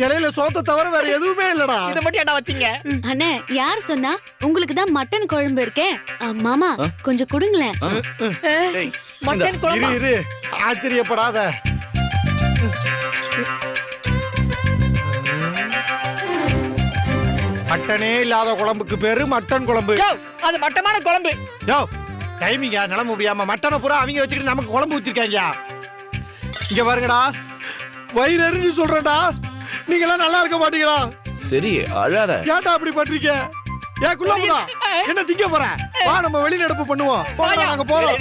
இலையில சோத்த தவிர வேற எதுவுமே இல்லடா. இத மட்டும் ஏன்டா வச்சீங்க? அண்ணே யார் சொன்னா? உங்களுக்கு தான் மட்டன் குழம்பு இருக்கே. மாமா கொஞ்சம் குடுங்களேன். மட்டன் குழம்பு. இரு ஆச்சரியப்படாத. மட்டனே இல்லாத குழம்புக்கு பேரு மட்டன் குழம்பு. அது மட்டமான குழம்பு. யோ டைமிங்க நிலம முடியாம மட்டனை பூரா அவங்க வச்சுக்கிட்டு நமக்கு குழம்பு ஊத்திருக்காங்க. இங்க பாருங்கடா, வயிறு எரிஞ்சு சொல்றேன்டா, நீங்க எல்லாம் நல்லா இருக்க மாட்டீங்களா? சரி அழாத. ஏன்டா அப்படி பண்றீங்க? ஏன் குள்ளா என்ன திங்க போற? வா நம்ம வெளிநடப்பு பண்ணுவோம். போலாம், நாங்க போறோம்.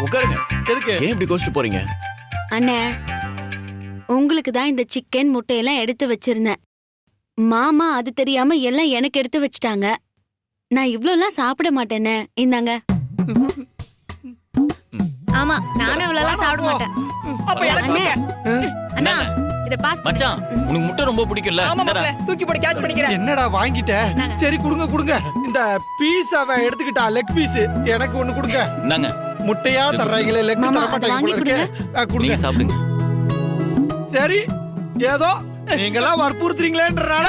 உட்காருங்க. எதுக்கு ஏன் இப்படி கோச்சிட்டு போறீங்க? அண்ணே உங்களுக்கு தான் இந்த சிக்கன் முட்டையெல்லாம் எடுத்து வச்சிருந்தேன். மாமா அது தெரியாம எல்லாம் எனக்கு எடுத்து வச்சிட்டாங்க. நான் இவ்ளோலாம் சாப்பிட மாட்டேனே. இந்தாங்க. ஆமா நானும் இவ்ளோலாம் சாப்பிட மாட்டேன். அப்ப எனக்கு அண்ணா இத பாஸ் மச்சான் உனக்கு முட்டை ரொம்ப பிடிக்கும்ல? ஆமா மாப்ள, தூக்கி போட்டு கேட்ச் பண்ணிக்கிறேன். என்னடா வாங்கிட்ட? சரி கொடுங்க. இந்த பீஸ் அவ எடுத்துக்கிட்டா, லெக் பீஸ் எனக்கு ஒண்ணு கொடுங்க. நாங்க முட்டையா தர்றாங்களே, லெக் தர வாங்கி கொடுங்க. நீங்க சாப்பிடுங்க. சரி ஏதோ நீங்களாம் வற்புறுத்துறீங்களேன்றனால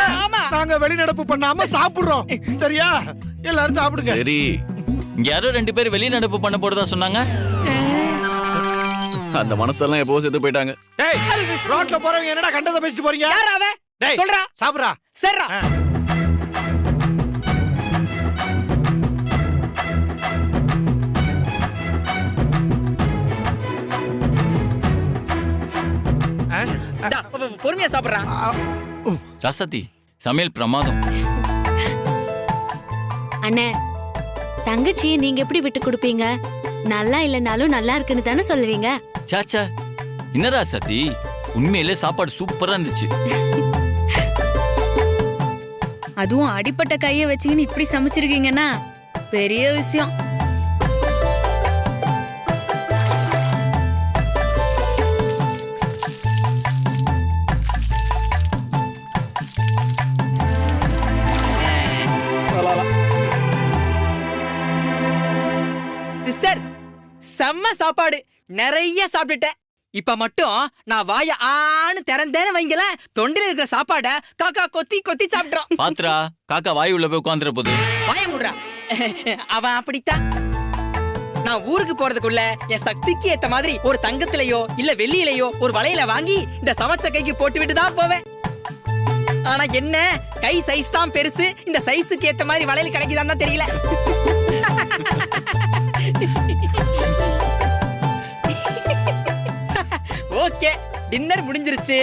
நாங்க வெளிநடப்பு பண்ணாம சாப்பிடுறோம். சரியா? எல்லாரும் சாப்பிடுங்க. சரி இங்க யாரோ 2 பேர் வெளிய நடப்பு பண்ண போறதா சொன்னாங்க. அந்த மனசெல்லாம் எப்போ செத்து போயிட்டாங்க. டேய் ரோட்ல போறவங்க என்னடா கண்டத பேசிட்டு போறீங்க? யார் அவ? டேய் சொல்றா. சாப்பிடுறா. சரிடா. பொறுமையா சாப்பிடுறா. ராசாத்தி சமையல் பிரமாதம். அண்ணே தங்கச்சியை நீங்க எப்படி விட்டு கொடுப்பீங்க? நல்லா இல்லனாலும் நல்லா இருக்குன்னு தானே சொல்லுவீங்க. சாச்சா என்ன ராசாத்தி, உண்மையிலே சாப்பாடு சூப்பரா இருந்துச்சு. அதுவும் அடிப்பட்ட கைய வச்சுக்கின்னு இப்படி சமைச்சிருக்கீங்கன்னா பெரிய விஷயம். மிஸ்டர் செம்ம சாப்பாடு, நிறைய சாப்பிட்டுட்டேன். இப்ப மட்டும் நான் வாய ஆன்னு திறந்தேன்னு வைங்கள, தொண்டையில இருக்கிற சாப்பாட காக்கா கொத்தி கொத்தி சாப்பிட்றான். பாத்ரா காக்கா வாய் உள்ள போய் உட்காந்துற போது. வாய முடுறா. அவன் அப்படித்தான். நான் ஊருக்கு போறதுக்குள்ள என் சக்திக்கு ஏத்த மாதிரி ஒரு தங்கத்திலேயோ இல்ல வெள்ளியிலேயோ ஒரு வளையல வாங்கி இந்த சமைச்ச கைக்கு போட்டு விட்டு தான் போவேன். ஆனா என்ன கை சைஸ் தான் பெருசு, இந்த சைஸுக்கு ஏத்த மாதிரி வளையல் கிடைக்குதான்னு தெரியல. ஓகே டின்னர் முடிஞ்சிருச்சு.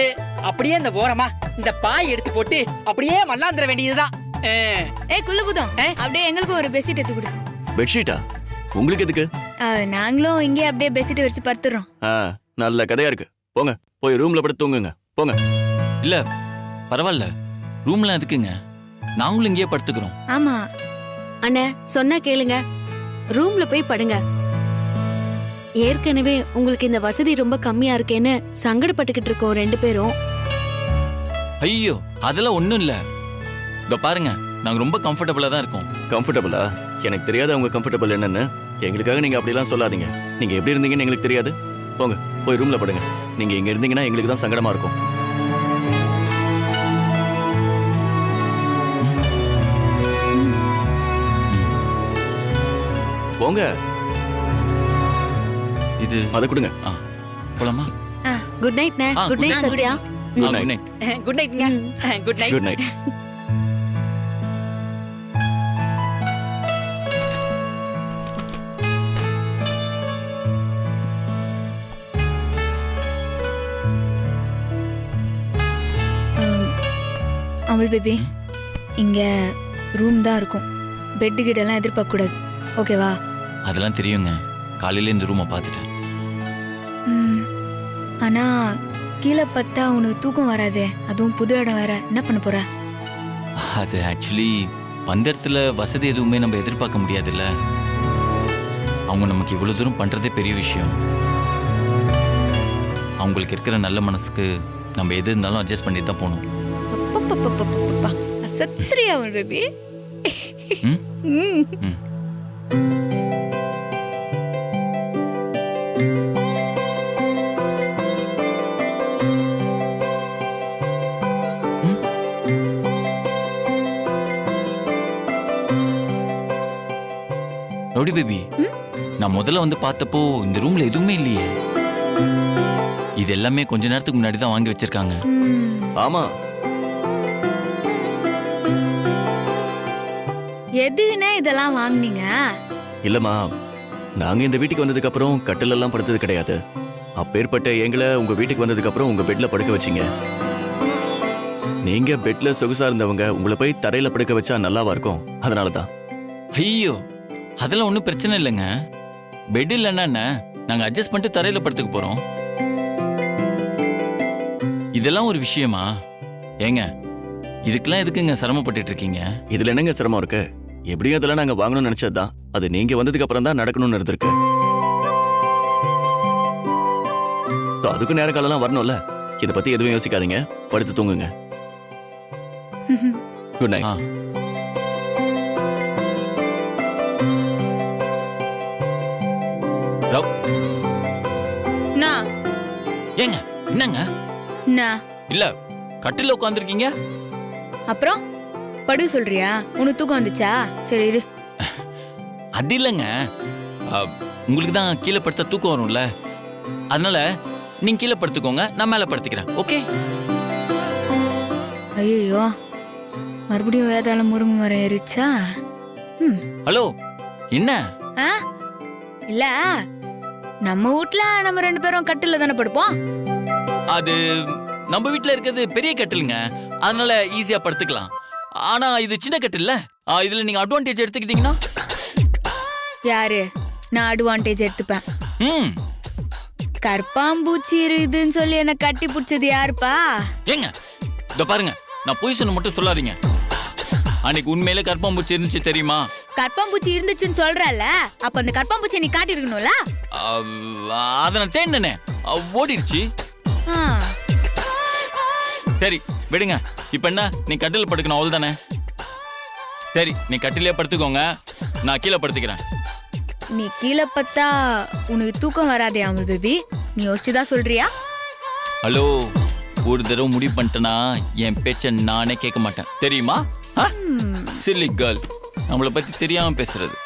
அப்படியே இந்த ஓரமா இந்த பாய் எடுத்து போட்டு அப்படியே மல்லாந்திர வேண்டியதுதான். குள்ளபுதம் அப்படியே எங்களுக்கும் ஒரு பெட்ஷீட் எடுத்து கொடு. பெட்ஷீட்டா? உங்களுக்கு எதுக்கு? நாங்களும் இங்கே அப்படியே பெட்ஷீட் வச்சு படுத்துறோம். நல்ல கதையா இருக்கு. போங்க போய் ரூம்ல படுத்து தூங்குங்க. போங்க. இல்ல பரவாயில்ல, ரூம்ல எதுக்குங்க, நாங்களும் இங்கேயே படுத்துக்கிறோம். ஆமா அண்ணே சொன்னா கேளுங்க, ரூம்ல போய் படுங்க. ஏற்கனவே உங்களுக்கு இந்த வசதி ரொம்ப கம்மியா இருக்கேன்னு சங்கடப்பட்டுக்கிட்டு இருக்கோம் 2 பேரும். ஐயோ அதெல்லாம் ஒண்ணும் இல்ல. இதோ பாருங்க, நாங்க ரொம்ப கம்ஃபர்டபுளா தான் இருக்கோம். கம்ஃபர்டபுளா? எனக்கு தெரியாத உங்க கம்ஃபர்டபுள் என்னன்னு. எங்களுக்காக நீங்க அப்படிலாம் சொல்லாதீங்க. நீங்க எப்படி இருந்தீங்கன்னு எங்களுக்கு தெரியாது. போங்க போய் ரூம்ல படுங்க. நீங்க இங்க இருந்தீங்கன்னா எங்களுக்கு தான் சங்கடமா இருக்கும். போங்க. இது அத கொடுங்க. போலாமா? குட் நைட் நே. Good night Sathya. Good night. Good நைட்ங்க. Good night. Good night. Amul baby, இங்க ரூம் தான் இருக்கும். பெட் கிட்டெல்லாம் எதிர்பார்க்க கூடாது. ஓகேவா? அதெல்லாம் தெரியுங்க. காலையில இந்த ரூமை பார்த்துட்டேன். ஆனா கீழே பார்த்தா உனக்கு தூக்கம் வராதே, அதுவும் புது இடம் வேற. என்ன பண்ண போற? அது ஆக்சுவலி பந்தரத்துல வசதி எதுவுமே நம்ம எதிர்பார்க்க முடியாதுல்ல. அவங்க நமக்கு இவ்வளவு தூரம் பண்றதே பெரிய விஷயம். அவங்களுக்கு இருக்கிற நல்ல மனசுக்கு நம்ம எது இருந்தாலும் அட்ஜஸ்ட் பண்ணிட்டு தான் போகணும். Kshatriya Amul baby. Rowdy baby, நான் முதல்ல வந்து பார்த்தப்போ இந்த ரூம்ல எதுவுமே இல்லையே. இது எல்லாமே கொஞ்ச நேரத்துக்கு முன்னாடி தான் வாங்கி வச்சிருக்காங்க. ஆமா, எதுக்குண்ணே இதெல்லாம் வாங்குனீங்க? இல்லம்மா, நாங்க இந்த வீட்டுக்கு வந்ததுக்கு அப்புறம் கட்டில் எல்லாம் படுத்தது கிடையாது. அப்பேற்பட்ட எங்களை உங்க வீட்டுக்கு வந்ததுக்கு அப்புறம் உங்க பெட்ல படுக்க வச்சீங்க. நீங்க பெட்ல சொகுசா இருந்தவங்க உங்களை போய் தரையில படுக்க வச்சா நல்லாவா இருக்கும்? அதனாலதான். ஐயோ, அதெல்லாம் ஒன்றும் பிரச்சனை இல்லைங்க. பெட் இல்லைன்னா என்ன, நாங்கள் அட்ஜஸ்ட் பண்ணிட்டு தரையில் படுத்துக்க போகிறோம். இதெல்லாம் ஒரு விஷயமா? ஏங்க, இதுக்கெல்லாம் எதுக்குங்க சிரமப்பட்டுட்டு இருக்கீங்க? இதுல என்னங்க சிரமம் இருக்கு? எப்படியும் அதெல்லாம் நாங்க வாங்கணும்னு நினைச்சதுதான். அது நீங்க வந்ததுக்கு அப்புறம் தான் நடக்கணும்னு இருந்திருக்கு. அதுக்கும் நேர காலம் வரணும்ல. இதை பத்தி எதுவும் யோசிக்காதீங்க, படுத்து தூங்குங்க. Good night. ஏங்க என்னங்க? இல்ல, கட்டில உட்காந்துருக்கீங்க. அப்புறம் படுக்க சொல்றியா? உனக்கு தூக்கம் வந்துச்சா? சரி இரு. அது இல்லைங்க, உங்களுக்கு தான் கீழே படுத்த தூக்கம் வரும்ல, அதனால நீங்க கீழே படுத்துக்கோங்க, நான் மேல படுத்துக்கிறேன். ஓகே? ஐயோ, மறுபடியும் வேதாளம் முருங்கை மரம் ஏறிச்சா? ஹலோ, என்ன? இல்ல, நம்ம வீட்ல நம்ம 2 பேரும் கட்டில தானே படுப்போம். அது நம்ம வீட்ல இருக்கிறது பெரிய கட்டிலுங்க, அதனால ஈஸியா படுத்துக்கலாம். ஆனா இது சின்ன கட்டில்ல, இதுல நீங்க அட்வான்டேஜ் எடுத்துக்கிட்டீங்கன்னா. யாரு? நான் அட்வான்டேஜ் எடுத்துப்பேன். கற்பாம்பூச்சி இருக்குதுன்னு சொல்லி என்ன கட்டி பிடிச்சது யாருப்பா? ஏங்க, இத பாருங்க, நான் பொய் சொன்ன மட்டும் சொல்லாதீங்க. அன்னைக்கு உண்மையில கற்பாம்பூச்சி இருந்துச்சு தெரியுமா? கற்பாம்பூச்சி இருந்துச்சுன்னு சொல்றல, அப்ப அந்த கற்பாம்பூச்சி நீ காட்டி இருக்கணும்ல. அத நான் தேடினேனே, ஓடிடுச்சு. சரி விடுங்க, இப்ப என்ன, நீ கட்டில படுக்கணும் அவ்வளவுதானே? சரி, நீ கட்டிலே படுத்துக்கோங்க, நான் கீழே படுத்துக்கிறேன். நீ கீழே பத்தா உனக்கு தூக்கம் வராதே அமல் பேபி, நீ யோசிச்சுதான் சொல்றியா? ஹலோ, ஒரு தடவை முடிவு பண்ணிட்டேன்னா என் பேச்ச நானே கேட்க மாட்டேன், தெரியுமா? சில்லி கேர்ள், நம்மளை பத்தி தெரியாம பேசுறது.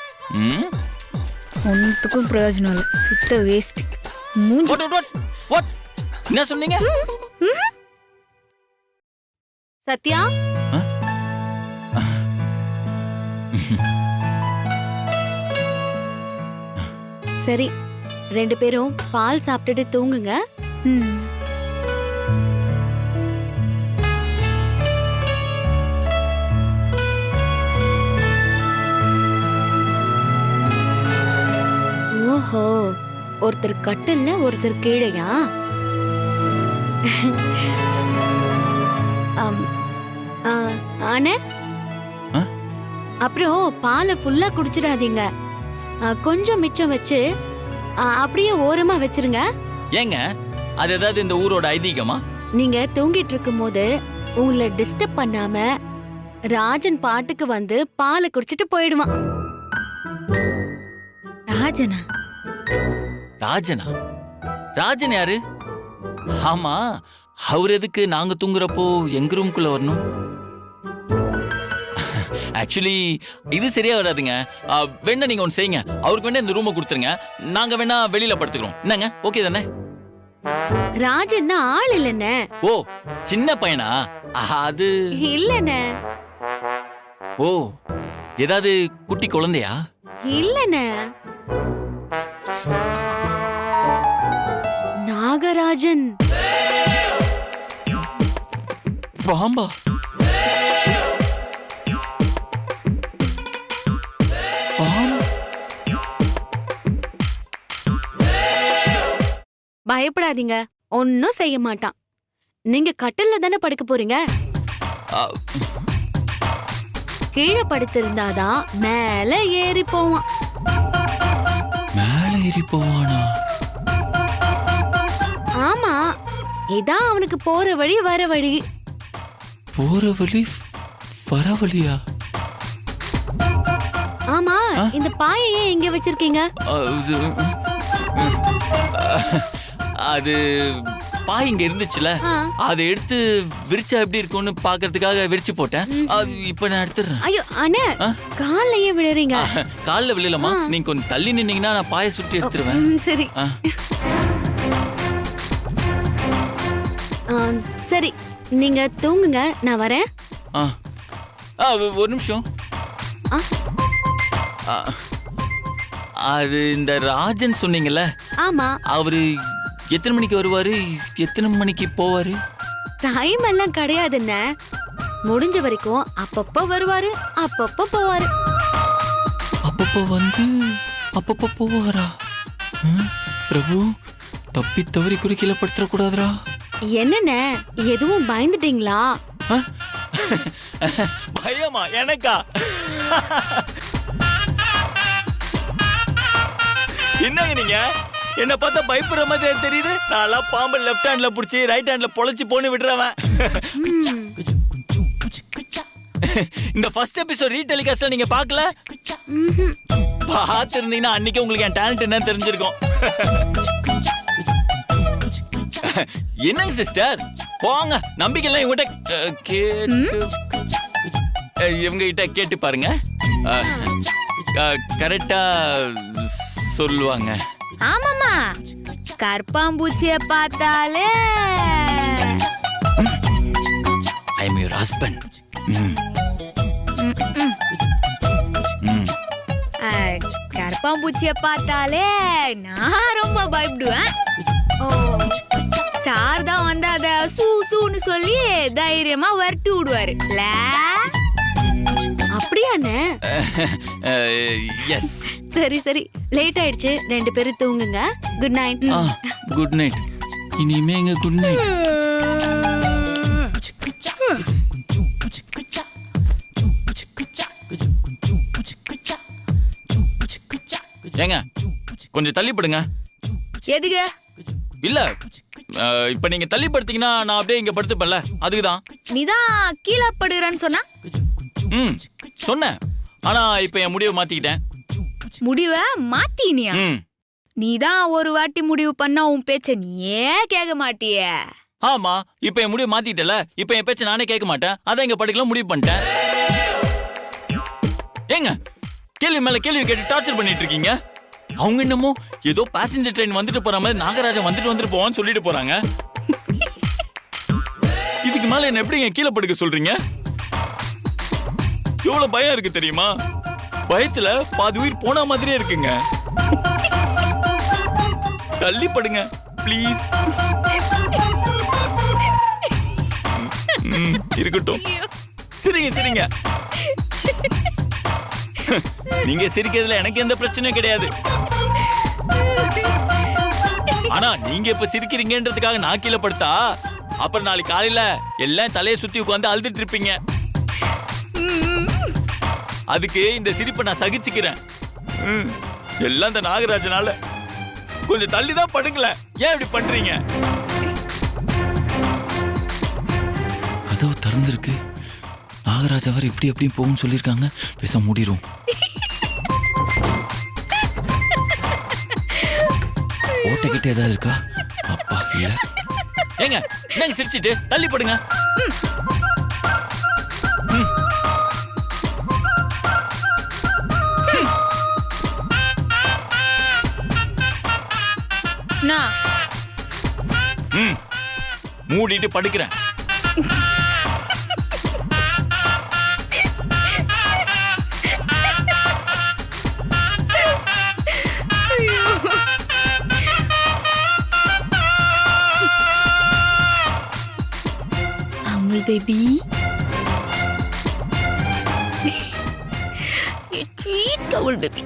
ஒன்னுத்துக்கும் பிரயோஜனம் இல்லை, சுத்த வேஸ்ட். என்ன சொன்னீங்க? சத்யா, சரி, 2 பேரும் பால் சாப்பிட்டுட்டு தூங்குங்க. ஓஹோ, ஒருத்தர் கட்டில்ல ஒருத்தர் கீழையா? ஆனே, அப்புறம் பாலை ஃபுல்லா குடிச்சிடாதீங்க, கொஞ்சம் மிச்சம் வச்சு அப்படியே ஓரமா வச்சிருங்க. ஏங்க, அது ஏதாவது இந்த ஊரோட ஐதீகமா? நீங்க தூங்கிட்டு இருக்கும் போது உங்களை டிஸ்டர்ப் பண்ணாம ராஜன் பாட்டுக்கு வந்து பாலை குடிச்சிட்டு போயிடுவான். ராஜனா? ராஜனா? ராஜன் யாரு? ஆமா, அவர் எதுக்கு நாங்க தூங்குறப்போ எங்க ரூம்குள்ள வரணும்? ஆக்சுவலி இது சரியா வராதுங்க. வேணா நீங்க ஒன்று செய்யுங்க, அவருக்கு வேணா இந்த ரூமை கொடுத்துருங்க, நாங்க வேணா வெளியில படுத்துக்கிறோம். என்னங்க, ஓகே தானே? ராஜன் ஆள் இல்லைண்ணே. ஓ, சின்ன பையனா? அது இல்லைண்ணே. ஓ, ஏதாவது குட்டி குழந்தையா? இல்லைண்ணே, நாகராஜன். பாம்பா? பயப்படாதீங்க, ஒன்னும் செய்ய மாட்டான். நீங்க கட்டில்ல தானே படுக்க போறீங்க. கீழே படுத்திருந்தாதான் மேல ஏறி போவான். மேல ஏறி போவானா? ஆமா, இதான் அவனுக்கு போற வழி வர வழி. போற வழி வர வழியா? ஆமா, இந்த பாயை ஏன் இங்க வச்சிருக்கீங்க? அது பாய் இங்க இருந்துச்சுல, ஆ. அதை எடுத்து விரிச்சா எப்படி இருக்கும்னு பாக்குறதுக்காக விரிச்சு போட்டேன். அது இப்ப நான் எடுத்துறேன். ஐயோ அண்ணே, காலையே விழுறீங்க. கால்ல விழலமா, நீங்க கொஞ்சம் தள்ளி நின்னீங்கன்னா நான் பாயை சுற்றி எடுத்துருவேன். சரி சரி, நீங்க தூங்குங்க, நான் வரேன். ஒரு நிமிஷம். அது இந்த ராஜன் சொன்னீங்கல்ல, ஆமா. அவரு எத்தனை மணிக்கு வருவாரு, எத்தனை மணிக்கு போவாரு? டைம் எல்லாம் கிடையாதுன்னு, முடிஞ்ச வரைக்கும் அப்பப்போ வருவாரு, அப்பப்போ போவாரு. அப்பப்போ வந்து அப்பப்போ போவாரா? பிரபு, தப்பி தவறி குறுக்கில படுத்துற கூடாதுரா. என்னென்ன, எதுவும் பயந்துட்டீங்களா? பயமா எனக்கா? என்னங்க நீங்க என்ன பார்த்தா பயப்படுற மாதிரி தெரியுது? நான் பாம்பு லெஃப்ட் ஹேண்ட்ல புடிச்சு ரைட் ஹேண்ட்ல பொழைச்சு போன்னு விடுறவன். இந்த ஃபர்ஸ்ட் எபிசோட் ரீடெலிகாஸ்ட்ல நீங்க பார்க்கல? பார்த்து இருந்தீங்கன்னா அன்னைக்கு உங்களுக்கு என் டேலண்ட் என்னன்னு தெரிஞ்சிருக்கும். என்னங்க சிஸ்டர், போங்க, நம்பிக்கை எல்லாம் இவங்க கிட்ட கேட்டு பாருங்க, கரெக்டா சொல்லுவாங்க. ஆமாமா, கற்பாம்பூச்சிய பார்த்தாலே ஐ அம் யுவர் ஹஸ்பண்ட். கற்பாம்பூச்சிய பார்த்தாலே நான் ரொம்ப பயப்படுவேன். ஓ, சார் தான் வந்து அத சூன்னு சொல்லி தைரியமா வரட்டி விடுவாரு. அப்படியாண்ணே? எஸ். சரி சரி, லேட் ஆயிடுச்சு, 2 பேரும் தூங்குங்க. Good night. Good night. இனிமே எங்க குட் நைட். ஏங்க கொஞ்சம் தள்ளி படுங்க. எதுக்கு? இல்ல, இப்ப நீங்க தள்ளி படுத்தீங்கன்னா நான் அப்படியே இங்க படுத்துப்பேன்ல, அதுக்குதான். நீதான் கீழே படுகிறன்னு சொன்னா? சொன்னேன், ஆனா இப்ப என் முடிவை மாத்திக்கிட்டேன். முடிவை மாத்தினியா? நீதான் ஒரு வாட்டி முடிவு பண்ணா உன் பேச்ச நீயே கேட்க மாட்டிய. ஆமா, இப்ப என் முடிவை மாத்திட்டல, இப்ப என் பேச்ச நானே கேட்க மாட்டேன். அதான் இங்க படுக்கலாம் முடிவு பண்ணிட்டேன். ஏங்க கேள்வி மேல கேள்வி கேட்டு டார்ச்சர் பண்ணிட்டு இருக்கீங்க. அவங்க என்னமோ ஏதோ பேசஞ்சர் ட்ரெயின் வந்துட்டு போற மாதிரி நாகராஜன் வந்துட்டு போவான்னு சொல்லிட்டு போறாங்க. இதுக்கு மேல என்ன எப்படி கீழே படுக்க சொல்றீங்க? எவ்வளவு பயம் இருக்கு தெரியுமா? பயத்துல பாதி உயிர் போன மாதிரியே இருக்குங்க. தள்ளி படுங்க ப்ளீஸ். இருக்கட்டும், சிரிங்க சிரிங்க. நீங்க சிரிக்கிறதுல எனக்கு எந்த பிரச்சனையும் கிடையாது. ஆனா நீங்க இப்ப சிரிக்கிறீங்கன்றதுக்காக நான் கீழே படுத்தா அப்புறம் நாளைக்கு காலையில எல்லாம் தலையை சுத்தி உட்காந்து அழுதுட்டு இருப்பீங்க. அதுக்கு இந்த சிரிப்பை நான் சகிச்சுக்கிறேன். எல்லாம் இந்த நாகராஜனால. கொஞ்சம் தள்ளிதான் படுங்களேன். ஏன் இப்படி பண்றீங்க? அதோ திறந்திருக்கு. நாகராஜ் அவர் இப்படி எப்படி போகும் சொல்லியிருக்காங்க. பேச மூடிரும். ஓட்டக்கிட்ட ஏதாவது இருக்கா? அப்பா இல்ல. ஏங்க என்னங்க சிரிச்சிட்டு தள்ளி படுங்க. மூடிட்டு படுக்கிறேன். Baby, you sweet towel baby.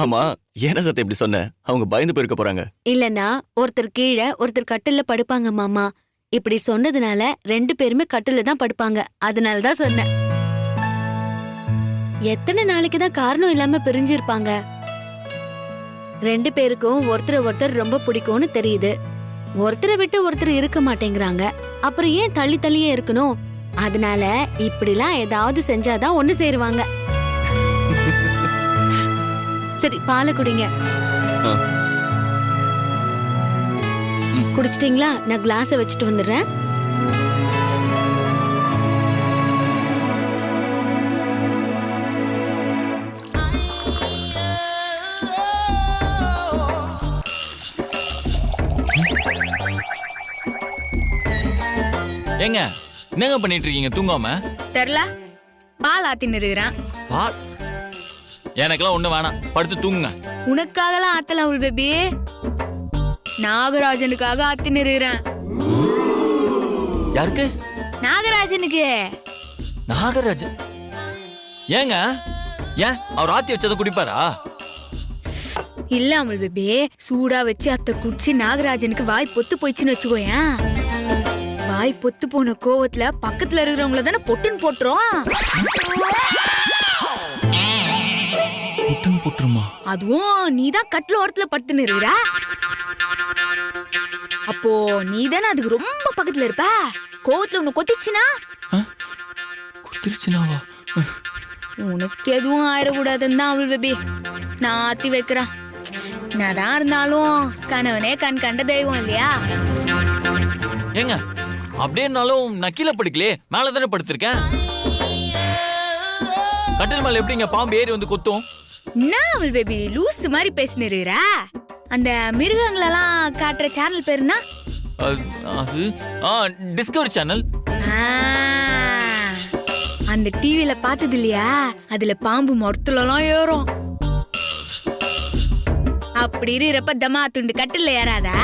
ஆமா, ஏன சத்த இப்படி சொன்ன? அவங்க பயந்து போயிருக்க போறாங்க. இல்லனா ஒருத்தர் கீழே ஒருத்தர் கட்டில்ல படுப்பாங்க மாமா. இப்படி சொன்னதுனால 2 பேருமே கட்டில்ல தான் படுப்பாங்க. அதனால தான் சொன்னேன். எத்தனை நாளைக்கு தான் காரணம் இல்லாம பிரிஞ்சிருப்பாங்க? 2 பேருக்கும் ஒருத்தர் ரொம்ப பிடிக்கும்னு தெரியுது. ஒருத்தரை விட்டு ஒருத்தர் இருக்க மாட்டேங்கிறாங்க. அப்புறம் ஏன் தள்ளி தள்ளியே இருக்கணும்? அதனால இப்படிலாம் ஏதாவது செஞ்சாதான் ஒண்ணு சேருவாங்க. சரி, பாலை குடிங்க. குடிச்சிட்டீங்களா? நான் கிளாஸை வச்சுட்டு வந்துடுறேன். ஏங்க என்னங்க பண்ணிட்டு இருக்கீங்க தூங்காம? தெரியல, பால் ஆத்தின்னு இருக்கிறான். பால் எனக்கெல்லாம் ஒண்ணு வேணாம், படுத்து தூங்குங்க. உனக்காகலாம் ஆத்தலாம் உள் பேபி, நாகராஜனுக்காக ஆத்தின்னு இருக்கிறேன். யாருக்கு? நாகராஜனுக்கு. நாகராஜன்? ஏங்க ஏன் அவர் ஆத்தி வச்சதை குடிப்பாரா? இல்ல அமுல் பேபி, சூடா வச்சு அத்தை குடிச்சு நாகராஜனுக்கு வாய் பொத்து போயிடுச்சுன்னு வச்சுக்கோயேன். வாய் பொத்து போன கோவத்துல பக்கத்துல இருக்கிறவங்கள தானே பொட்டுன்னு போட்டுரும். பொட்டுன்னு போட்டுருமா? அதுவும் நீதான் கட்டில ஓரத்துல படுத்துன்னு இருக்கிற, அப்போ நீதானே அதுக்கு ரொம்ப பக்கத்துல இருப்ப. கோவத்துல உன்னை கொத்திச்சுனா? குத்திருச்சுனாவா? உனக்கு எதுவும் ஆயிடக்கூடாதுன்னு தான் அவள் பேபி நான் ஆத்தி வைக்கிறேன். நான் இருந்தாலும் கணவனே கண் கண்ட தெய்வம் இல்லையா? ஏங்க அப்படியேனாலும் நான் கீழே படுக்கலே, மேல தானே படுத்திருக்கேன். கட்டில் மேல எப்படிங்க பாம்பு ஏறி வந்து கொத்தும்? என்ன அவள் பேபி லூஸ் மாதிரி பேசினு இருக்கிற? அந்த மிருகங்களெல்லாம் காட்டுற சேனல் பேருனா? அது டிஸ்கவரி சேனல். அந்த டிவில பார்த்தது இல்லையா? அதுல பாம்பு மொரத்துலாம் ஏறும். அப்படி இருக்கிறப்ப தமா துண்டு கட்டில ஏறாதா?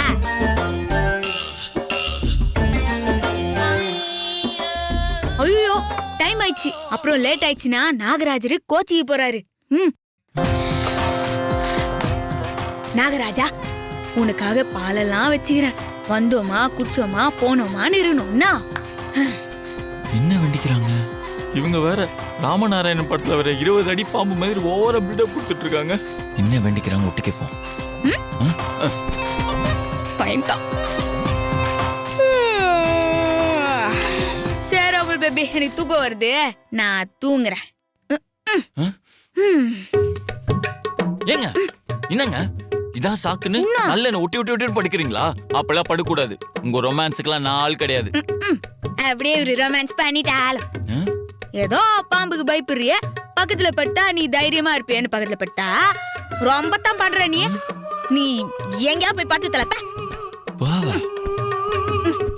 ஐயோ டைம் ஆயிடுச்சு, அப்புறம் லேட் ஆயிடுச்சுன்னா நாகராஜரு கோச்சிக்கு போறாரு. நாகராஜா, உனக்காக பாலெல்லாம் வச்சுக்கிறேன். வந்தோமா குடிச்சோமா போனோமான்னு இருக்கணும்னா. என்ன வேண்டிக்கிறாங்க இவங்க? வேற ராமநாராயணன் படத்துல வேற 20 அடி பாம்பு மாதிரி ஓவரா பில்டப் கொடுத்துட்டு இருக்காங்க. என்ன வேண்டிக்கிறாங்க விட்டு கேட்போம். பயன்தான். சரி அவள் பேபி, எனக்கு தூக்கம் வருது, நான் தூங்குறேன். ஏங்க என்னங்க இதான் சாக்குன்னு நல்ல ஒட்டி ஒட்டி ஒட்டி படுக்கிறீங்களா? அப்பெல்லாம் படுக்கூடாது. உங்க ரொமான்ஸுக்கெல்லாம் நான் ஆள் கிடையாது. அப்படியே ஒரு ரொமான்ஸ் பண்ணிட்டாலும் ஏதோ பாம்புக்கு பயப்படுறிய, பக்கத்துல பட்டா நீ தைரியமா இருப்பியன்னு பக்கத்துல பட்டா ரொம்ப தான் பண்ற. நீ எங்கயா போய் பார்த்து தலப்ப. வாவா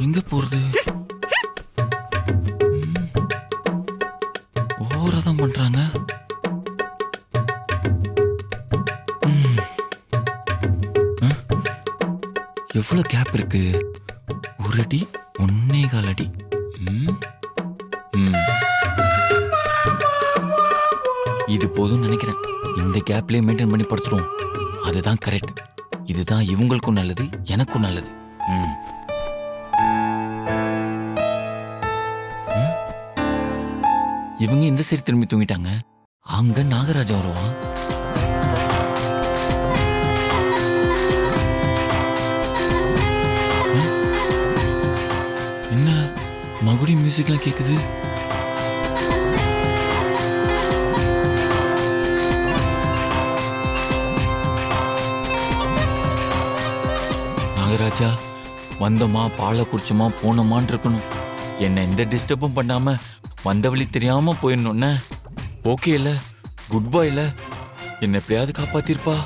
எங்க போறது? ஓவராதான் பண்றாங்க. எவ்வளவு கேப் இருக்கு? 1 அடி 1.25 அடி. இது போதும் நினைக்கிறேன். இந்த கேப்லயே மெயின்டைன் பண்ணி படுத்துறோம். அதுதான் கரெக்ட். இதுதான் இவங்களுக்கும் நல்லது, எனக்கும் நல்லது. இவங்க இந்த சைடு திரும்பி தூங்கிட்டாங்க. அங்க நாகராஜா வருவான். என்ன மகுடி மியூசிக்லாம் கேக்குது? நாகராஜா, வந்தோமா பாலை குடிச்சோமா போனோமான் இருக்கணும். என்ன எந்த டிஸ்டர்பும் பண்ணாம வந்த வழி தெரியாம போயிடணும்ன. ஓகே இல்ல, குட் பாய் இல்ல, என்ன எப்படியாவது காப்பாத்திருப்பா.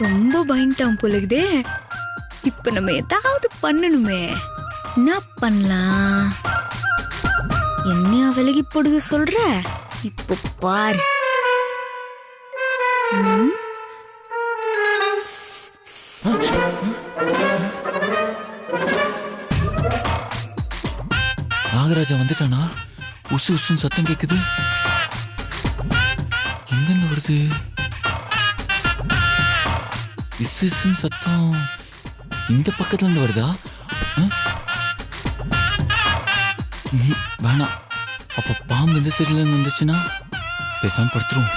ரொம்ப பயன்ட்டான் போலகுதே. இப்ப நம்ம ஏதாவது பண்ணணுமே. என்ன பண்ணலாம்? என்ன விலகி போடுக சொல்ற? இப்ப பாரு. நாகராஜா வந்துட்டானா? உசு உசுன்னு சத்தம் கேக்குது. எங்கிருந்து வருது? இசுன்னு சத்தம் இந்த பக்கத்துல இருந்து வருதா? வேணாம். அப்ப பாம்பு இந்த சைடுல இருந்து வந்துச்சுன்னா பேசாம படுத்துரும்.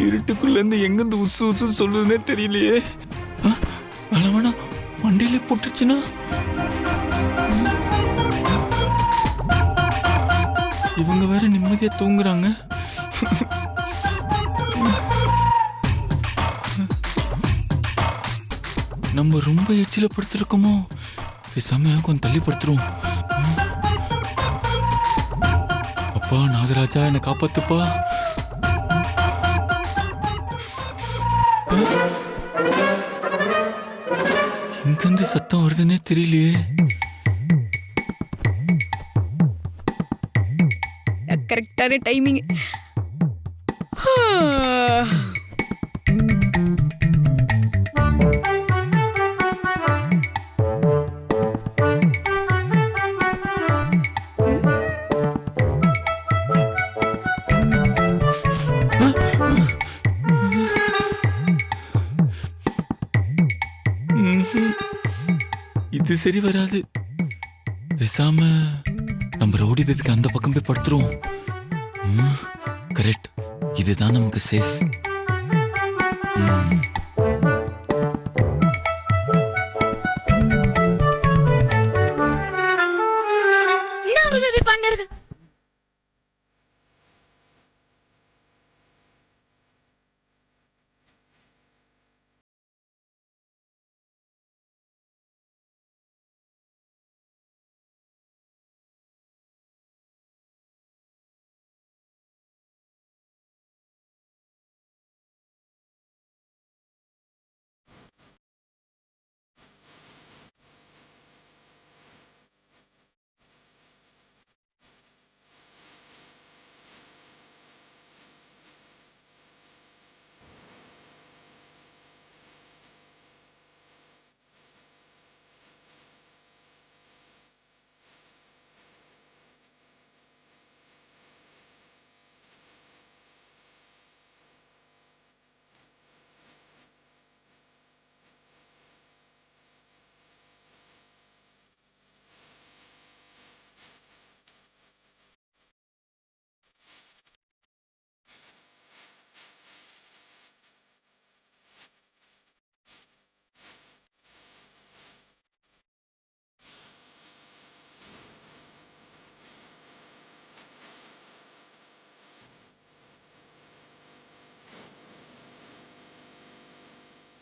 இருட்டுக்குள்ள இருந்து எங்க இருந்து உசு உசு சொல்லுதுன்னே தெரியலையே. வேணாம் வேணாம், மண்டையில போட்டுச்சுன்னா. இவங்க வேற நிம்மதியா தூங்குறாங்க. நம்ம ரொம்ப எச்சில படுத்திருக்கோமோ? பேசாம கொஞ்சம் தள்ளி படுத்துருவோம். அப்பா நாகராஜா, என்னை காப்பாத்துப்பா. எங்கிருந்து சத்தம் வருதுன்னே தெரியலையே. கரெக்டான டைமிங். இது சரி வராது. பேசாம நம்ம ரவுடி பேபிக்கு அந்த பக்கம் போய் படுத்துருவோம். கரெக்ட், இதுதான் நமக்கு சேஃப்.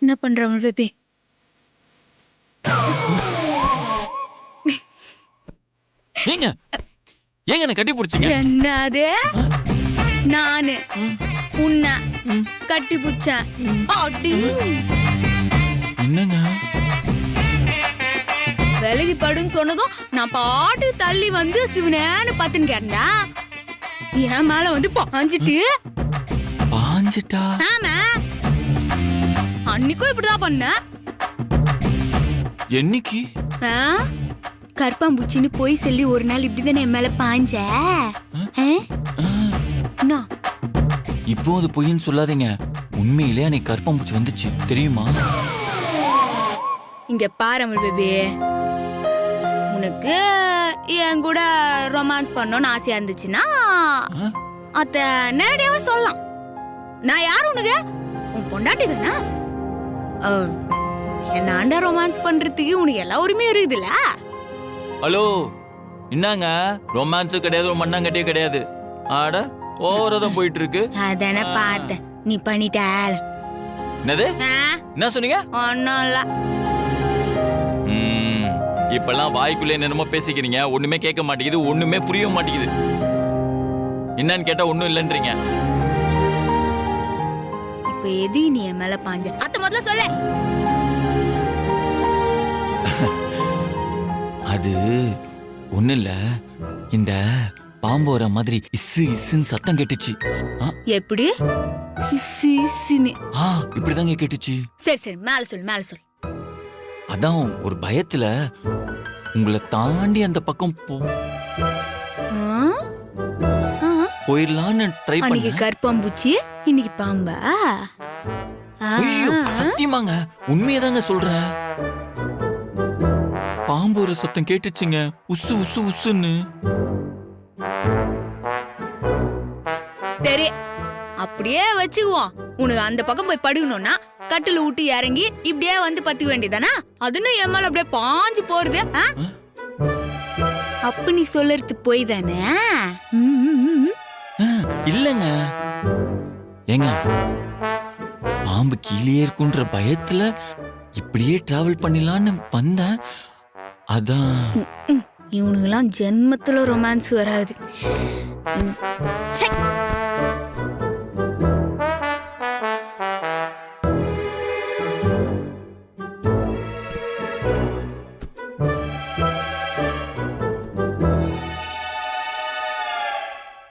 என்ன பண்றவங்க பேபி? ஏங்க ஏங்க என்ன கட்டி பிடிச்சீங்க? என்னது? நானு உன்னை கட்டி புடிச்சேன். என்னங்க விலகி படுன்னு சொன்னதும் நான் பாட்டு தள்ளி வந்து சிவனேன்னு பத்துன்னு கேட்டேன். என் மேல வந்து பாஞ்சிட்டு. பாஞ்சிட்டா? ஆமா, அன்னைக்கும் இப்படிதான் பண்ண. என்னைக்கு? கற்பாம்பூச்சின்னு போய் சொல்லி ஒரு நாள் இப்படிதானே என் மேல பாஞ்ச. இப்போ அது பொய்ன்னு சொல்லாதீங்க. உண்மையிலே அன்னைக்கு கற்பாம்பூச்சி வந்துச்சு தெரியுமா? இங்க பாரு அமல் பேபி, உனக்கு என் கூட ரொமான்ஸ் பண்ணணும்னு ஆசையா இருந்துச்சுன்னா அத நேரடியாவே சொல்லலாம். நான் யாரு உனக்கு? உன் பொண்டாட்டி தானே. என்னாண்ட ரொமான்ஸ் பண்றதுக்கு உனக்கு எல்லா உரிமையும் இருக்குதுல்ல. ஹலோ, என்னங்க ரொமான்ஸும் கிடையாது, ஒரு மண்ணாங்கட்டியும் கிடையாது. ஆட ஓவரதான் போயிட்டு இருக்கு. அதானே பார்த்தேன், நீ பண்ணிட்ட. என்னது? என்ன சொன்னீங்க? ஒன்னும் இல்ல. இப்பெல்லாம் வாய்க்குள்ளே என்னமோ பேசிக்கிறீங்க. ஒண்ணுமே கேட்க மாட்டேங்குது, ஒண்ணுமே புரிய மாட்டேங்குது. என்னன்னு கேட்டா ஒண்ணும் இல்லைன்றீங்க. இப்ப எது நீ என் மேல பாஞ்ச? அத்த முதல்ல சொல்ல. அது ஒண்ணு இல்ல, இந்த பாம்பு வர மாதிரி இசு இசுன்னு சத்தம் கேட்டுச்சு. எப்படி? இப்படிதாங்க கேட்டுச்சு. சரி சரி, மேல சொல் மேல சொல். அதான் ஒரு பயத்துல உங்களை தாண்டி அந்த பக்கம் போயிடலான்னு ட்ரை அன்னைக்கு பண்ணேன். கற்பம்பூச்சி இன்னைக்கு பாம்பா? ஐயோ சத்தியமாங்க உண்மையதாங்க சொல்றேன். பாம்பு ஒரு சத்தம் கேட்டுச்சுங்க, உசு உசு உசுன்னு. சரி அப்படியே வச்சுக்குவோம். உனக்கு அந்த பக்கம் போய் படுக்கணும்னா கட்டில விட்டு இறங்கி இப்படியே வந்து பத்துக்க வேண்டியதானா? அதுன்னு என் மேல அப்படியே பாஞ்சு போறது. அப்ப நீ சொல்லறது போய் தானே? இல்லங்க ஏங்க, பாம்பு கீழே இருக்குன்ற பயத்துல இப்படியே டிராவல் பண்ணிடலான்னு வந்தேன். அதான் இவனுங்கெல்லாம் ஜென்மத்துல ரொமான்ஸ் வராது.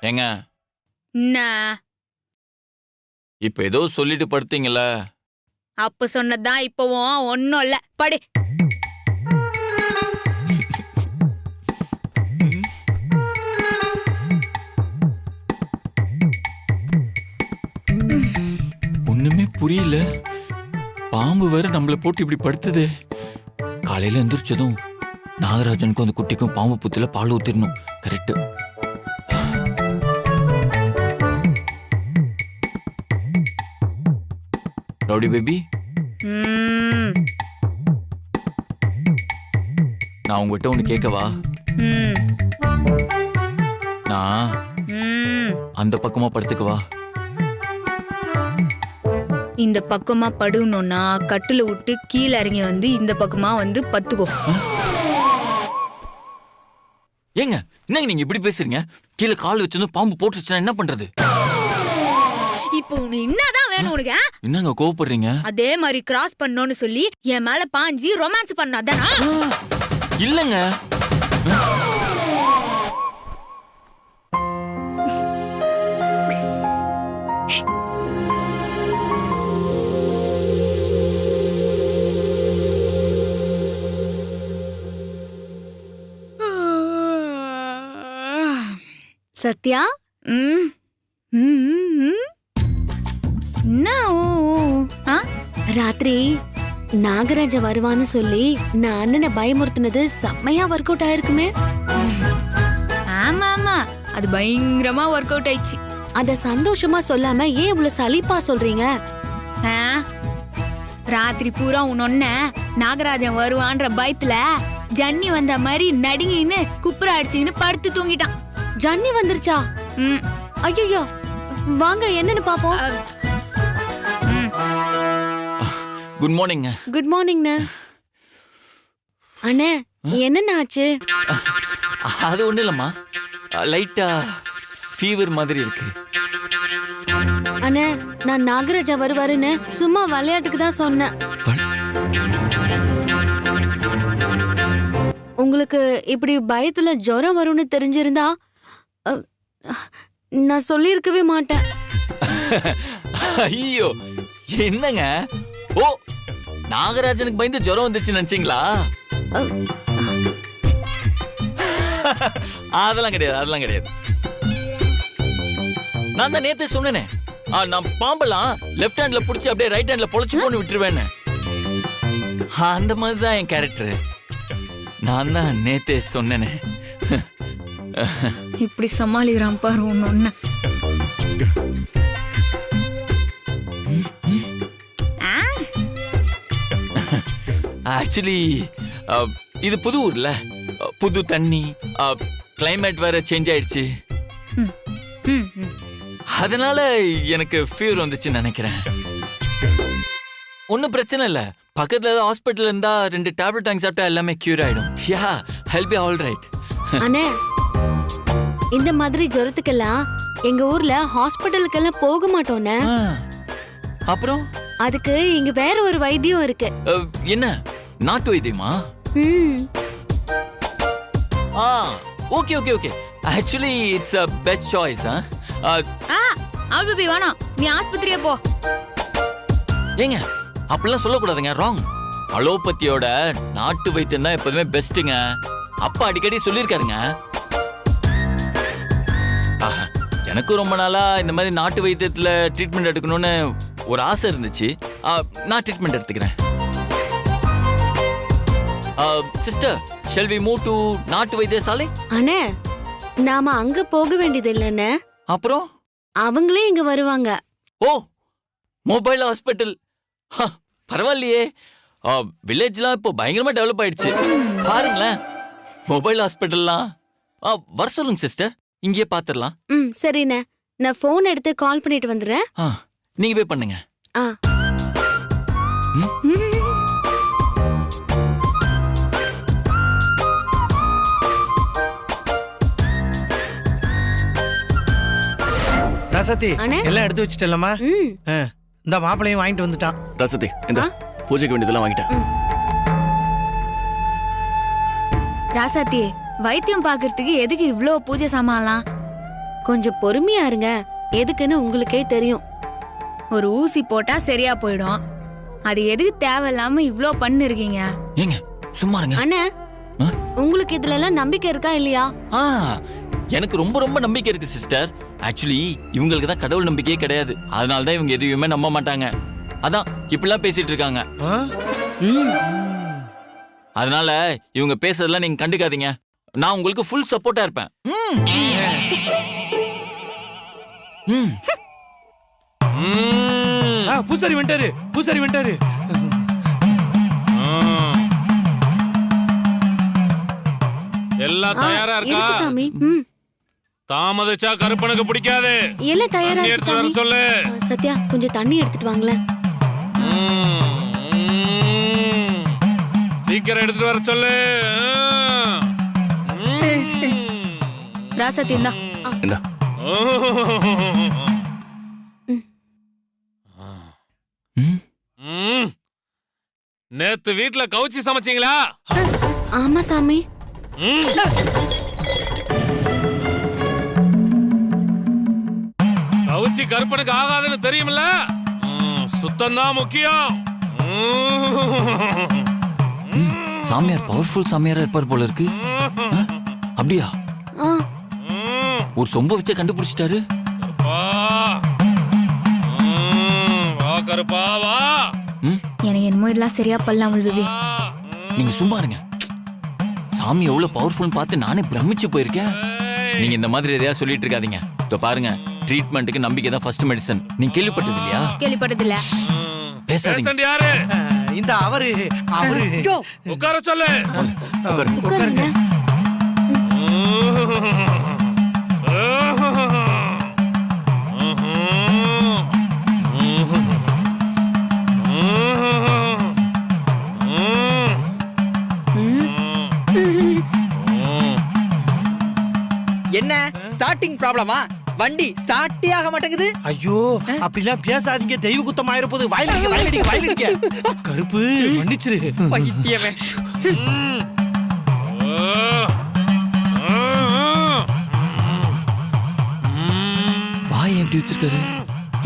ஏங்க என்ன இப்ப ஏதோ சொல்லிட்டு படுத்தீங்கல்ல, அப்ப சொன்னதான் இப்பவும் ஒன்னும் இல்ல. படு. ஒண்ணுமே புரியல. பாம்பு வேற நம்மள போட்டு இப்படி படுத்துது. காலையில எந்திரிச்சதும் நாகராஜனுக்கும் அந்த குட்டிக்கும் பாம்பு புத்துல பால் ஊத்திடணும். கரெக்ட். ரவுடி பேபி, நான் உங்ககிட்ட ஒண்ணு கேட்கவா? நான் அந்த பக்கமா படுத்துக்கவா? இந்த பக்கமா படுக்கணும்னா கட்டுல விட்டு கீழே இறங்கி வந்து இந்த பக்கமா வந்து பத்துக்கோ. ஏங்க என்னங்க நீங்க இப்படி பேசுறீங்க? கீழே கால் வச்சிருந்து பாம்பு போட்டுச்சுன்னா என்ன பண்றது? இப்போ உனக்கு என்னதான் வேணும் உனக்கு? என்னங்க கோவப்படுறீங்க? அதே மாதிரி கிராஸ் பண்ணோன்னு சொல்லி என் மேல பாஞ்சி ரொமான்ஸ் பண்ண அதானா? இல்லங்க. சத்யா, என்ன ராத்திரி நாகராஜ வருவான்னு சொல்லி நான் அண்ணனை பயமுறுத்தினது செம்மையா ஒர்க் அவுட் ஆயிருக்குமே. ஆமா ஆமா, அது பயங்கரமா ஒர்க் அவுட் ஆயிடுச்சு. அத சந்தோஷமா சொல்லாம ஏன் இவ்வளவு சலிப்பா சொல்றீங்க? ராத்திரி பூரா உன்னொன்ன நாகராஜன் வருவான்ற பயத்துல ஜன்னி வந்த மாதிரி நடுங்கின்னு குப்புற அடிச்சுன்னு படுத்து தூங்கிட்டான். ஜன்னி வந்துருச்சா? ஐயோ வாங்க என்னன்னு பாப்போம். Good morning. குட் மார்னிங் அண்ணே. என்னென்ன ஆச்சு? அது ஒண்ணு இல்லம்மா, லைட்டா ஃபீவர் மாதிரி இருக்கு. அண்ணே நான் நாகராஜா வருவாருன்னு சும்மா விளையாட்டுக்கு தான் சொன்னேன். உங்களுக்கு இப்படி பயத்துல ஜுரம் வரும்னு தெரிஞ்சிருந்தா நான் சொல்லியிருக்கவே மாட்டேன். ஐயோ என்னங்க? ஓ, நாகராஜனுக்கு பயந்து ஜுரம் வந்துச்சு நினைச்சீங்களா? அதெல்லாம் கிடையாது, அதெல்லாம் கிடையாது. நான் தான் நேத்தே சொன்னேனே, நான் பாம்பெல்லாம் லெஃப்ட் ஹேண்ட்ல புடிச்சு அப்படியே ரைட் ஹேண்ட்ல பொழைச்சு போன்னு விட்டுருவேன்னு. அந்த மாதிரி தான் என் கேரக்டர். நான் தான் நேத்தே சொன்னேனே. இப்படி சமாளிக்கிறான் பாரு ஒன்னு. ஆக்சுவலி இது புது ஊர்ல, புது தண்ணி, கிளைமேட் வேற சேஞ்ச் ஆயிடுச்சு. அதனால எனக்கு ஃபீவர் வந்துச்சுன்னு நினைக்கிறேன். ஒன்னும் பிரச்சனை இல்ல. பக்கத்துல ஏதாவது ஹாஸ்பிட்டல் இருந்தா 2 டேப்லெட் வாங்கி சாப்பிட்டா எல்லாமே கியூர் ஆயிடும். யா, ஹெல் பி ஆல் ரைட். அண்ணே இந்த மாதிரி ஜுரத்துக்கெல்லாம் எங்க ஊர்ல ஹாஸ்பிட்டலுக்கெல்லாம் போக மாட்டோம்னே. அப்புறம் அதுக்கு இங்க வேற ஒரு வைத்தியம் இருக்கு. என்ன நாட்டு வைத்தியமா? Okay okay okay. Actually it's a best choice. அவள் பேபி வேணாம், நீ ஆஸ்பத்திரியே போ. ஏங்க அப்படிலாம் சொல்லக்கூடாதுங்க, ராங். அலோபதியோட நாட்டு வைத்தியம் தான் எப்போதுமே பெஸ்ட்டுங்க. அப்பா அடிக்கடி சொல்லியிருக்காருங்க. எனக்கும் ரொம்ப நாளா இந்த மாதிரி நாட்டு வைத்தியத்துல ட்ரீட்மெண்ட் எடுக்கணும்னு ஒரு ஆசை இருந்துச்சு. நான் ட்ரீட்மெண்ட் எடுத்துக்கிறேன். Sister, shall we move to நாட்டு வைத்தியசாலை? அண்ணே, நாம அங்க போக வேண்டியது இல்லைன்னு, அப்புறம் அவங்களே இங்க வருவாங்க. ஓ, மொபைல் ஹாஸ்பிட்டல். பரவாயில்லையே, வில்லேஜ்லாம் இப்போ பயங்கரமா டெவலப் ஆயிடுச்சு. பாருங்களேன், மொபைல் ஹாஸ்பிட்டல்லாம். வர சொல்லுங்க சிஸ்டர், இங்கேயே பாத்துடலாம். சரிண்ணே, நான் போன் எடுத்து கால் பண்ணிட்டு வந்துடுறேன். நீங்க போய் பண்ணுங்க. ரசதி எல்லாம் எடுத்து வச்சுட்டலமா? இந்த மாப்பிளையும் வாங்கிட்டு வந்துட்டான். ரசதி, இந்த பூஜைக்கு வேண்டியதெல்லாம் வாங்கிட்டேன். ராசாத்தி, வைத்தியம் பாக்குறதுக்கு எதுக்கு இவ்ளோ பூஜை சாமான்லாம்? கொஞ்சம் பொறுமையா இருங்க, எதுக்குன்னு உங்களுக்கே தெரியும். ஒரு ஊசி போட்டா சரியா போயிடும். அது எதுக்கு தேவையில்லாம இவ்ளோ பண்ணிருக்கீங்க? ஏங்க சும்மா இருங்க. அண்ணா, உங்களுக்கு இதுல எல்லாம் நம்பிக்கை இருக்கா இல்லையா? எனக்கு ரொம்ப ரொம்ப நம்பிக்கை இருக்கு சிஸ்டர். ஆக்சுவலி இவங்களுக்கு தான் கடவுள் நம்பிக்கையே கிடையாது. அதனால தான் இவங்க எதுவுமே நம்ப மாட்டாங்க. அதான் இப்படிலாம் பேசிட்டு இருக்காங்க. அதனால இவங்க பேசுறதெல்லாம் நீங்க கண்டுக்காதீங்க. நான் உங்களுக்கு ஃபுல் சப்போர்ட்டா இருப்பேன். பூசாரி வந்துட்டாரு, பூசாரி வந்துட்டாரு. எல்லாம் தயாரா இருக்கா? சாமி, தாமதிச்சா கருப்பனுக்கு பிடிக்காது. எல்லாம் தயாரா எடுத்து வர சொல்லு. சத்யா, கொஞ்சம் தண்ணி எடுத்துட்டு வாங்களேன். சீக்கிரம் எடுத்துட்டு வர சொல்லு. ராசாத்தி, இந்தா. இந்தா. நேத்து வீட்டுல கவுச்சி சமைச்சீங்களா? ஆமா சாமி. கவுச்சி கருப்பனுக்கு ஆகாதுன்னு தெரியுமில்ல? சுத்தம் தான் முக்கியம். சாமியார் பவர்ஃபுல் சாமியாரா இருப்பார் போல இருக்கு. அப்படியா? ஒரு சொம்ப வச்ச கண்டுபிடிச்சிட்டாரு. கருப்பா வா. எனக்கு என்னமோ இதெல்லாம் சரியா பண்ணலாம் பேபி. நீங்க சும்மா இருங்க. சாமி எவ்வளவு பவர்ஃபுல் பார்த்து நானே பிரமிச்சு போயிருக்கேன். நீங்க இந்த மாதிரி எதையா சொல்லிட்டு இருக்காதீங்க. இப்ப பாருங்க, ட்ரீட்மெண்ட்டுக்கு நம்பிக்கை தான் ஃபர்ஸ்ட் மெடிசன். நீங்க கேள்விப்பட்டது இல்லையா? கேள்விப்பட்டது இல்ல. பேசாதீங்க. யாரு இந்த? அவரு உட்கார சொல்லு. உட்காருங்க. என்ன ஸ்டார்டிங் ப்ராப்ளமா? வண்டி ஸ்டார்ட்டே ஆக மாட்டேங்குது. ஐயோ, அப்படிலாம் பேசாதீங்க, தெய்வ குத்தம் ஆயிர போது. வாயிலடிக்க. கருப்பு மன்னிச்சிரு. பைத்தியமே. வாய் எப்படி வச்சிருக்காரு?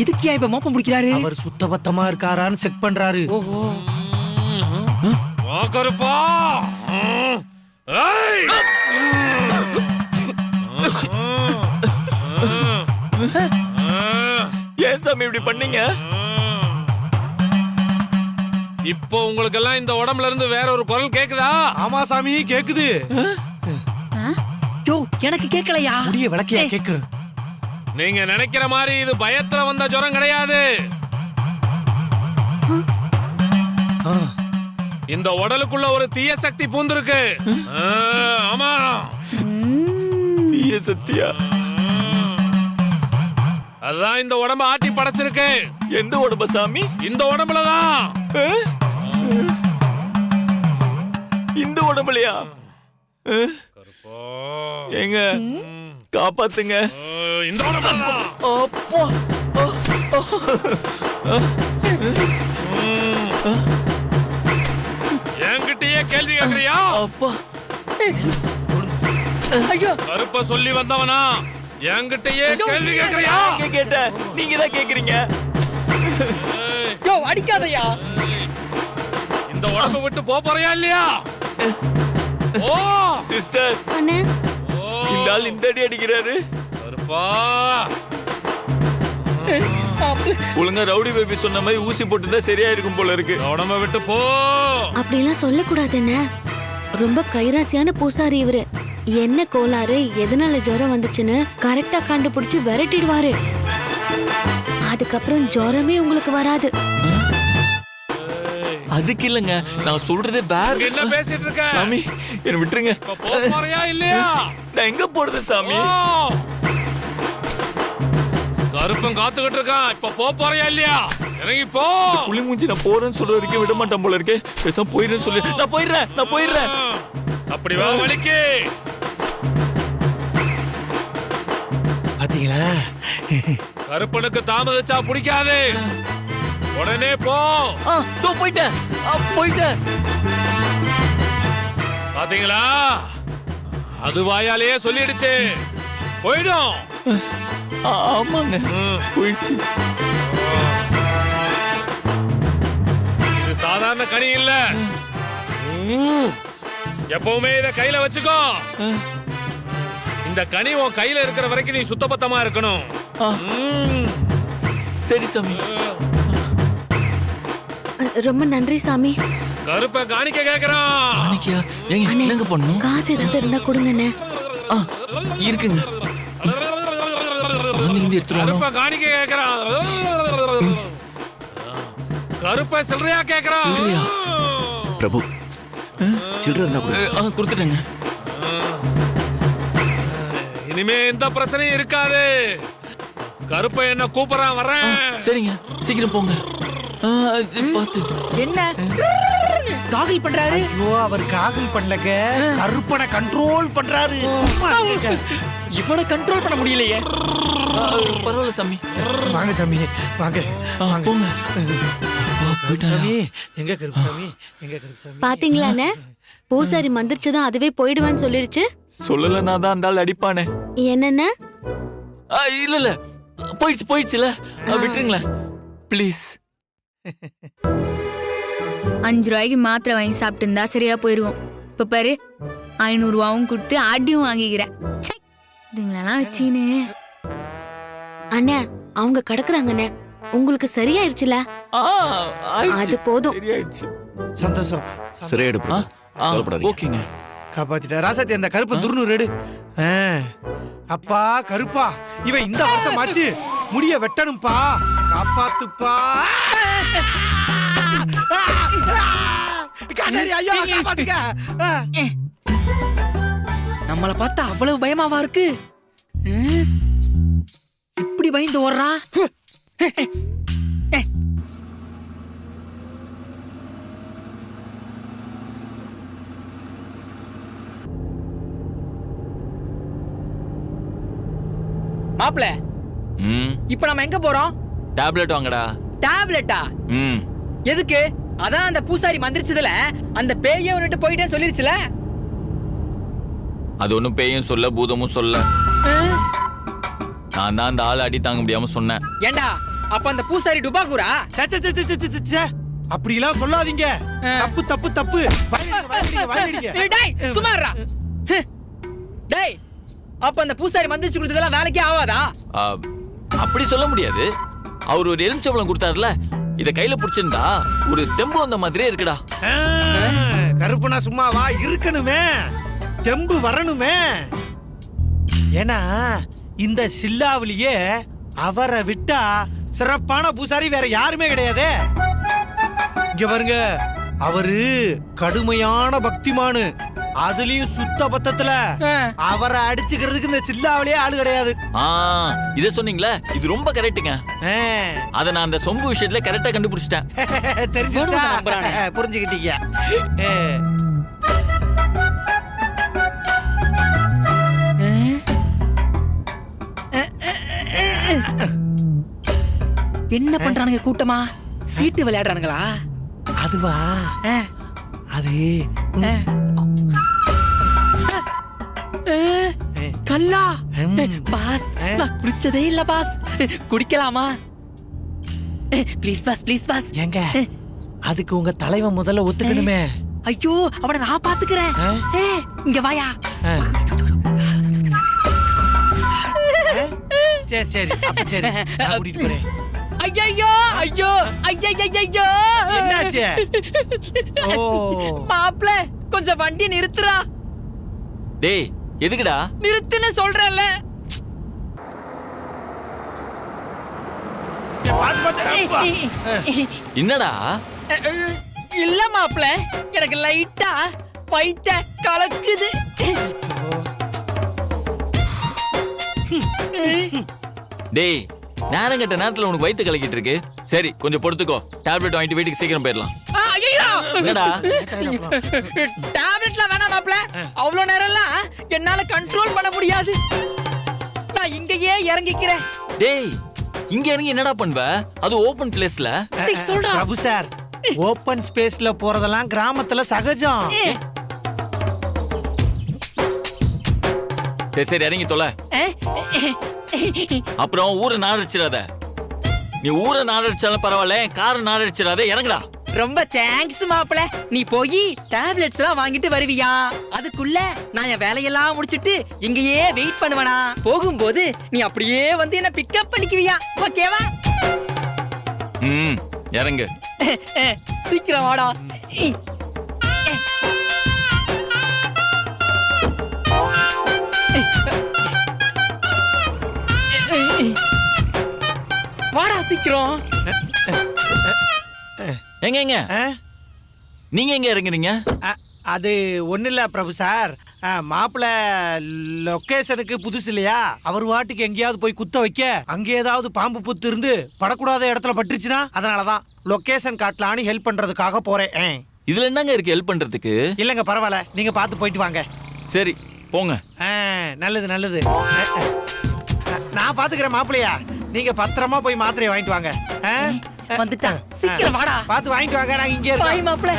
இதுக்கு இப்ப மோப்பம் பிடிக்கிறாரு? அவர் சுத்தபத்தமா இருக்காரான்னு செக் பண்றாரு. ஓஹோ. கருப்பா. ஏன் சாமி இப்படி பண்ணீங்க? இப்போ உங்களுக்கு எல்லாம் இந்த உடம்புல இருந்து வேற ஒரு குரல் கேக்குதா? ஆமா சாமி, கேக்குது. எனக்கு கேட்கலையா? முடிய விளக்கையா கேக்கு. நீங்க நினைக்கிற மாதிரி இது பயத்துல வந்த ஜுரம் கிடையாது. இந்த உடலுக்குள்ள ஒரு தீய சக்தி பூந்திருக்கு. ஆமா, தீய சக்தியா? அதான் இந்த உடம்ப ஆட்டி படைச்சிருக்கு. எந்த உடம்ப சாமி? இந்த உடம்புலதான். இந்த உடம்புலையா? ஏங்க காப்பாத்துங்க. இந்த உடம்புலதான். அப்பா. என்கிட்டயே கேள்வி கேக்குறியா? அப்பா. ஐயோ, கருப்ப சொல்லி வந்தவனா என்கிட்டயே கேள்வி கேக்குறியா? கேட்ட நீங்க தான் கேக்குறீங்க. அடிக்காதயா. இந்த உடம்பு விட்டு போறியா இல்லையா? ஓ சிஸ்டர், அண்ணே, இந்த ஆள் இந்த அடி அடிக்கிறாரு. கருப்பா, அப்பா ஒழுங்கா ரவுடி பேபி சொன்ன மாதிரி ஊசி போட்டுதான் சரியா இருக்கும் போல இருக்கு. உடம்ப விட்டு போ. அப்படிலாம் சொல்லக்கூடாது என்ன. ரொம்ப கைராசியான பூசாரி இவரு. என்ன கோளாறு எதனால ஜுரம் வந்துச்சுன்னு கரெக்டா கண்டுபிடிச்சு விரட்டிடுவாரு. அதுக்கப்புறம் ஜுரமே உங்களுக்கு வராது. அதுக்கு இல்லங்க, நான் சொல்றதே வேற. என்ன பேசிட்டு இருக்க சாமி என்ன விட்டுருங்க. போறியா இல்லையா? நான் எங்க போறது சாமி? கருப்பன் காத்துக்கிட்டு இருக்கான். இப்ப போறியா இல்லையா? இறங்கி போ. புளி மூஞ்சி நான் போறேன்னு சொல்ற வரைக்கும் விட மாட்டான் போல இருக்கு. பேசாம போயிடுறேன்னு சொல்லி நான் போயிடுறேன். அப்படி வா வலிக்கு. பாத்தீங்களா? கருப்பனுக்கு தாமதிச்சா பிடிக்காது. உடனே போ. போயிட்டேன். பாத்தீங்களா? அது வாயாலேயே சொல்லிடுச்சு. போயிடும். ஆமாங்க போயிடுச்சு. இது சாதாரண கனி இல்ல. எப்பவுமே இத கையில வச்சுக்கோ. இந்த கனி உன் கையில இருக்கிற வரைக்கும் நீ சுத்தபத்தமா இருக்கணும். சரி சாமி. ரொம்ப நன்றி சாமி. கருப்ப காணிக்க கேக்குறான். என்னங்க பண்ணும்? காசு ஏதாவது இருந்தா கொடுங்கண்ணே. இருக்குங்க. கருப்ப காணிக்க கேக்குறான். கருப்ப சில்லறையா கேக்குறான். பிரபு சில்லறை இருந்தா கொடுத்துட்டேங்க. இனிமே எந்த பிரச்சனையும் இருக்காது. கருப்ப என்ன கூப்பிடுறான், வர்றேன். சரிங்க, சீக்கிரம் போங்க. என்ன காகில் பண்றாரு? ஐயோ, அவர் காகில் பண்ணலங்க, கருப்பனை கண்ட்ரோல் பண்றாரு. இவனை கண்ட்ரோல் பண்ண முடியலையே. பரவாயில்ல சாமி. வாங்க சாமி, வாங்க போங்க. சாமி, எங்க கருப்பசாமி, எங்க கருப்பசாமி? பாத்தீங்களாண்ணே, பூசாரி மந்திரிச்சுதான் அதுவே போயிடுவான்னு சொல்லிருச்சு. சொல்லலன்னா தான் அந்த ஆள் அடிப்பானே. என்னென்ன? இல்ல போயிடுச்சுல, விட்டுருங்களேன் ப்ளீஸ். 5 ரூபாய்க்கு மாத்திரை வாங்கி சாப்பிட்டு இருந்தா சரியா போயிருவோம். இப்ப பாரு 500 ரூபாவும் கொடுத்து ஆட்டியும் வாங்கிக்கிறேன். இதுங்களெல்லாம் வச்சுன்னு. அண்ணே, அவங்க கிடக்குறாங்கண்ணே. உங்களுக்கு சரியாயிருச்சுல? அது போதும். சரியாயிடுச்சு. சந்தோஷம். சரியாயிடுப்பா. ஓகேங்க. காப்பாத்திட்ட ராசாத்தி. அந்த கருப்பை துருநூறு எடு. அப்பா கருப்பா, இவன் இந்த வருஷம் ஆச்சு முடிய வெட்டணும்பா. காப்பாத்துப்பா. ஐயோ, காப்பாத்துக்க. நம்மள பார்த்தா அவ்வளவு பயமாவா இருக்கு? இப்படி பயந்து ஓடுறான். மாப்ள, இப்ப நம்ம எங்க போறோம்? டேப்லெட் வாங்கடா. டேப்லெட்டா? எதுக்கு? அதான் அந்த பூசாரி மந்திரிச்சதுல அந்த பேய விட்டு போயிட்டேன்னு சொல்லிருச்சுல. அது ஒண்ணும் பேயும் சொல்ல, பூதமும் சொல்ல. நான் தான் அந்த ஆள் அடி தாங்க முடியாம சொன்னேன். ஏண்டா, அப்ப அந்த பூசாரி டுபாகூரா? அப்படி எல்லாம் சொல்லாதீங்க. தப்பு தப்பு தப்பு. டேய் சுமாரா. டேய், அப்ப அந்த பூசாரி மந்திரிச்சு கொடுத்ததெல்லாம் வேலைக்கே ஆவாதா? அப்படி சொல்ல முடியாது. அவர் ஒரு எலுமிச்சம்பழம் கொடுத்தாருல, இத கையில புடிச்சிருந்தா ஒரு தெம்பு வந்த மாதிரியே இருக்குடா. கருப்புனா சும்மாவா இருக்கணுமே, தெம்பு வரணுமே. ஏன்னா இந்த சில்லாவிலேயே அவரை விட்டா சிறப்பான பூசாரி வேற யாருமே கிடையாது. இங்க பாருங்க, அவரு கடுமையான பக்திமானு. அதுலயும் சுத்த பத்தத்துல அவரை அடிச்சுக்கிறதுக்கு இந்த சில்லாவிலேயே ஆளு கிடையாது. இத சொன்னீங்களே, இது ரொம்ப கரெக்ட்டுங்க. அத நான் அந்த சொம்பு விஷயத்துல கரெக்டா கண்டுபிடிச்சிட்டேன். புரிஞ்சுக்கிட்டீங்க. என்ன பண்றானுங்க கூட்டமா? சீட்டு விளையாடுறானுங்களா? அதுவா? அது கல்லா? பாஸ், நான் குடிச்சதே இல்ல பாஸ். குடிக்கலாமா? Please boss, please boss. ஏங்க, அதுக்கு உங்க தலைவன் முதல்ல ஒத்துக்கணுமே. ஐயோ, அவனை நான் பாத்துக்கிறேன். இங்க வாயா. சரி சரி அப்ப சரி நான் கூட்டிட்டு போறேன். ஐயோ ஐயோ ஐயோ என்னாச்சு? ஓ மாப்ள கொஞ்சம் வண்டி நிறுத்துறா. டேய் எதுக்குடா? நிறுத்துன்னு சொல்றேன்ல. என்னடா? இல்ல மாப்ள, எனக்கு லைட்டா பைத்த கலக்குது. டேய் நேரம் கட்ட நேரத்துல உனக்கு வயித்து கலக்கிட்டு இருக்கு. சரி கொஞ்சம் பொறுத்துக்கோ, டேப்லெட் வாங்கிட்டு வீட்டுக்கு சீக்கிரம் போயிடலாம். என்னடா? டேப்லெட்லாம் வேணாம் மாப்ள, அவ்வளவு நேரம்லாம் என்னால கண்ட்ரோல் பண்ண முடியாது. நான் இங்கேயே இறங்கிக்கிறேன். டேய் இங்க இறங்கி என்னடா பண்ணுவ? அது ஓபன் பிளேஸ்ல. சொல்றா பிரபு சார், ஓபன் ஸ்பேஸ்ல போறதெல்லாம் கிராமத்துல சகஜம். சரி சரி இறங்கி தொலை. அப்புறம் ஊரை நாடடிச்சிடாத. நீ ஊரை நாடடிச்சாலும் பரவாயில்ல, காரை நாடடிச்சிடாத. இறங்குடா. ரொம்ப தேங்க்ஸ் மாப்ள. நீ போய் டேப்லெட்ஸ் எல்லாம் வாங்கிட்டு வருவியா? அதுக்குள்ள நான் என் வேலையெல்லாம் முடிச்சிட்டு இங்கேயே வெயிட் பண்ணுவனா? போகும்போது நீ அப்படியே வந்து என்ன பிக்கப் பண்ணிக்குவியா? ஓகேவா? இறங்கு. சீக்கிரம் வாடா. வாடா சீக்கிரம். எங்க எங்க நீங்க எங்க இறங்குறீங்க? அது ஒண்ணு இல்ல பிரபு சார், மாப்பிள்ள லொகேஷனுக்கு புதுசு இல்லையா, அவர் வாட்டுக்கு எங்கேயாவது போய் குத்த வைக்க அங்க ஏதாவது பாம்பு புத்து இருந்து படக்கூடாத இடத்துல பட்டுருச்சுன்னா அதனாலதான் லொகேஷன் காட்டலான்னு ஹெல்ப் பண்றதுக்காக போறேன். இதுல என்னங்க இருக்கு ஹெல்ப் பண்றதுக்கு? இல்லங்க பரவாயில்ல, நீங்க பார்த்து போயிட்டு வாங்க. சரி போங்க. நல்லது நல்லது. நான் பாத்துக்கிறேன் மாப்பிள்ளையா, நீங்க பத்திரமா போய் மாத்திரையை வாங்கிட்டு வாங்க. வந்துட்டா, சீக்கிரம் வாடா. பார்த்து வாங்கிட்டு வாங்க, நாங்க இங்கே பாய் இருக்கோம். மாப்ள.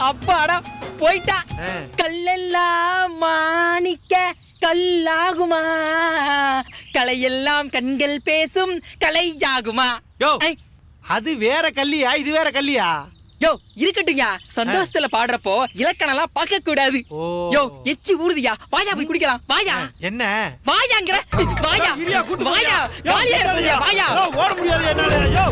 அப்பாடா போயிட்டா. கல்லெல்லாம் மாணிக்க கல்லாகுமா, கலையெல்லாம் கண்கள் பேசும் கலையாகுமா? யோ அது வேற கல்லியா, இது வேற கல்லியா? யோ இருக்கட்டும்யா, சந்தோஷத்துல பாடுறப்போ இலக்கணம்லாம் பார்க்க கூடாது. யோ எச்சி ஊறுதியா, வாயா போய் குடிக்கலாம். வாயா. என்ன வாயாங்கற? வாயா இரியா கூட்டு வாயா. வாயா ஓட முடியாது என்னால. யோ